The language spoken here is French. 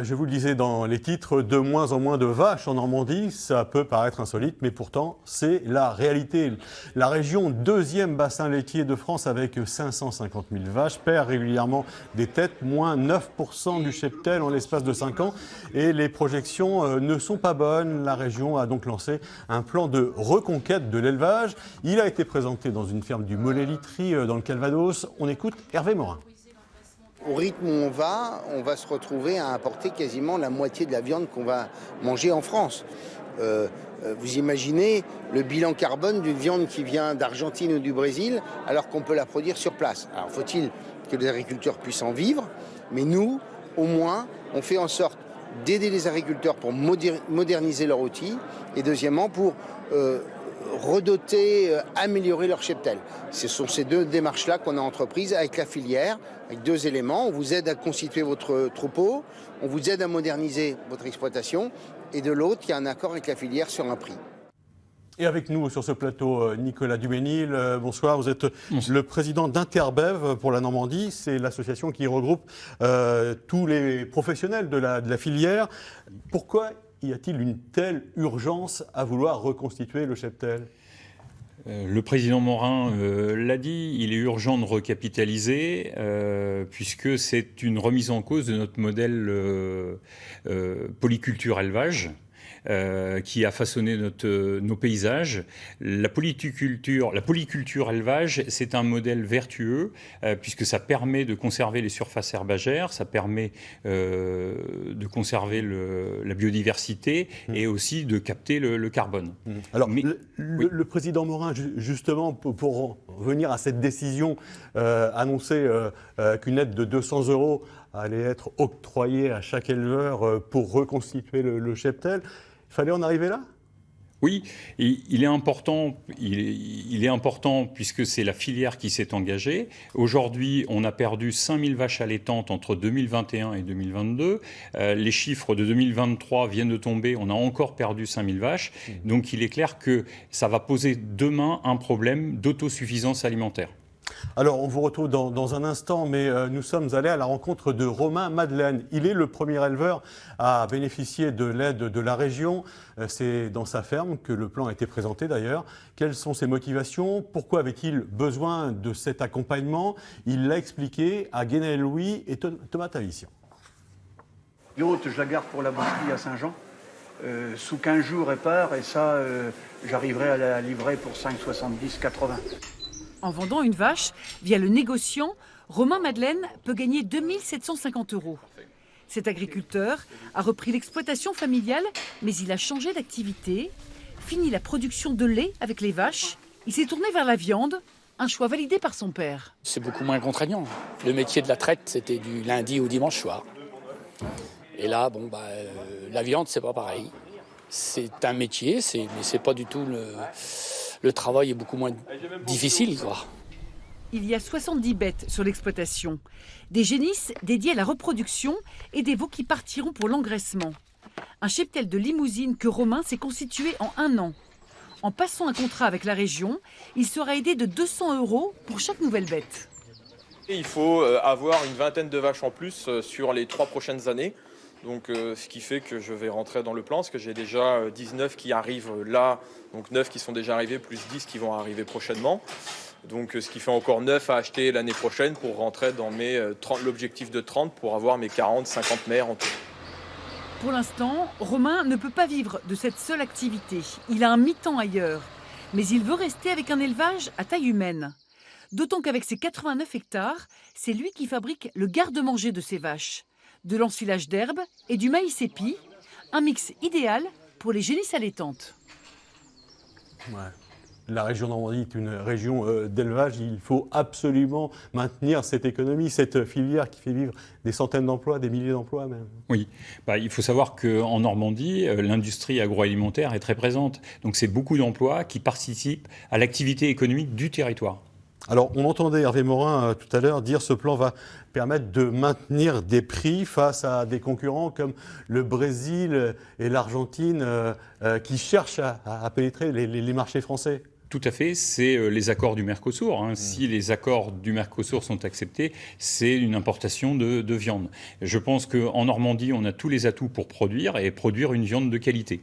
Je vous le disais dans les titres, de moins en moins de vaches en Normandie, ça peut paraître insolite, mais pourtant c'est la réalité. La région, deuxième bassin laitier de France avec 550 000 vaches, perd régulièrement des têtes, moins 9% du cheptel en l'espace de 5 ans. Et les projections ne sont pas bonnes. La région a donc lancé un plan de reconquête de l'élevage. Il a été présenté dans une ferme du Mollet-Litry dans le Calvados. On écoute Hervé Morin. Au rythme où on va se retrouver à importer quasiment la moitié de la viande qu'on va manger en France. Vous imaginez le bilan carbone d'une viande qui vient d'Argentine ou du Brésil alors qu'on peut la produire sur place. Alors faut-il que les agriculteurs puissent en vivre, mais nous, au moins, on fait en sorte d'aider les agriculteurs pour moderniser leur outil et deuxièmement pour redoter, améliorer leur cheptel. Ce sont ces deux démarches-là qu'on a entreprises avec la filière, avec deux éléments. On vous aide à constituer votre troupeau, on vous aide à moderniser votre exploitation, et de l'autre, il y a un accord avec la filière sur un prix. Et avec nous sur ce plateau, Nicolas Duménil, bonsoir. Vous êtes le président d'Interbev pour la Normandie. C'est l'association qui regroupe tous les professionnels de la filière. Pourquoi y a-t-il une telle urgence à vouloir reconstituer le cheptel ? Le président Morin l'a dit, il est urgent de recapitaliser puisque c'est une remise en cause de notre modèle polyculture-élevage. Qui a façonné nos paysages. La polyculture élevage, c'est un modèle vertueux puisque ça permet de conserver les surfaces herbagères, ça permet de conserver la biodiversité et aussi de capter le carbone. Alors, le président Morin, justement, pour revenir à cette décision annoncée qu'une aide de 200 € allait être octroyée à chaque éleveur pour reconstituer le cheptel, il fallait en arriver là ? Oui, il est important puisque c'est la filière qui s'est engagée. Aujourd'hui, on a perdu 5000 vaches allaitantes entre 2021 et 2022. Les chiffres de 2023 viennent de tomber, on a encore perdu 5000 vaches. Donc il est clair que ça va poser demain un problème d'autosuffisance alimentaire. Alors, on vous retrouve dans un instant, mais nous sommes allés à la rencontre de Romain Madeleine. Il est le premier éleveur à bénéficier de l'aide de la région. C'est dans sa ferme que le plan a été présenté d'ailleurs. Quelles sont ses motivations ? Pourquoi avait-il besoin de cet accompagnement ? Il l'a expliqué à Guénel-Louis et Thomas Tavissian. L'autre, je la garde pour la boucherie à Saint-Jean. Sous 15 jours, elle part et ça, j'arriverai à la livrer pour 5,70, 80. En vendant une vache via le négociant, Romain Madeleine peut gagner 2 750 €. Cet agriculteur a repris l'exploitation familiale, mais il a changé d'activité, fini la production de lait avec les vaches. Il s'est tourné vers la viande, un choix validé par son père. C'est beaucoup moins contraignant. Le métier de la traite, c'était du lundi au dimanche soir. Et là, la viande, c'est pas pareil. C'est un métier, mais c'est pas du tout le travail est beaucoup moins difficile, quoi. Il y a 70 bêtes sur l'exploitation. Des génisses dédiées à la reproduction et des veaux qui partiront pour l'engraissement. Un cheptel de limousine que Romain s'est constitué en 1 an. En passant un contrat avec la région, il sera aidé de 200 € pour chaque nouvelle bête. Il faut avoir une vingtaine de vaches en plus sur les 3 prochaines années. Donc, ce qui fait que je vais rentrer dans le plan, parce que j'ai déjà 19 qui arrivent là, donc 9 qui sont déjà arrivés, plus 10 qui vont arriver prochainement. Donc, ce qui fait encore 9 à acheter l'année prochaine pour rentrer dans l'objectif de 30 pour avoir mes 40-50 mères en tout. Pour l'instant, Romain ne peut pas vivre de cette seule activité. Il a un mi-temps ailleurs. Mais il veut rester avec un élevage à taille humaine. D'autant qu'avec ses 89 hectares, c'est lui qui fabrique le garde-manger de ses vaches. De l'ensilage d'herbe et du maïs épi, un mix idéal pour les génisses allaitantes. Ouais. La région Normandie est une région d'élevage. Il faut absolument maintenir cette économie, cette filière qui fait vivre des centaines d'emplois, des milliers d'emplois même. Oui, il faut savoir qu'en Normandie, l'industrie agroalimentaire est très présente. Donc c'est beaucoup d'emplois qui participent à l'activité économique du territoire. Alors, on entendait Hervé Morin tout à l'heure dire que ce plan va permettre de maintenir des prix face à des concurrents comme le Brésil et l'Argentine qui cherchent à pénétrer les marchés français. Tout à fait, c'est les accords du Mercosur. Si les accords du Mercosur sont acceptés, c'est une importation de viande. Je pense qu'en Normandie, on a tous les atouts pour produire et produire une viande de qualité.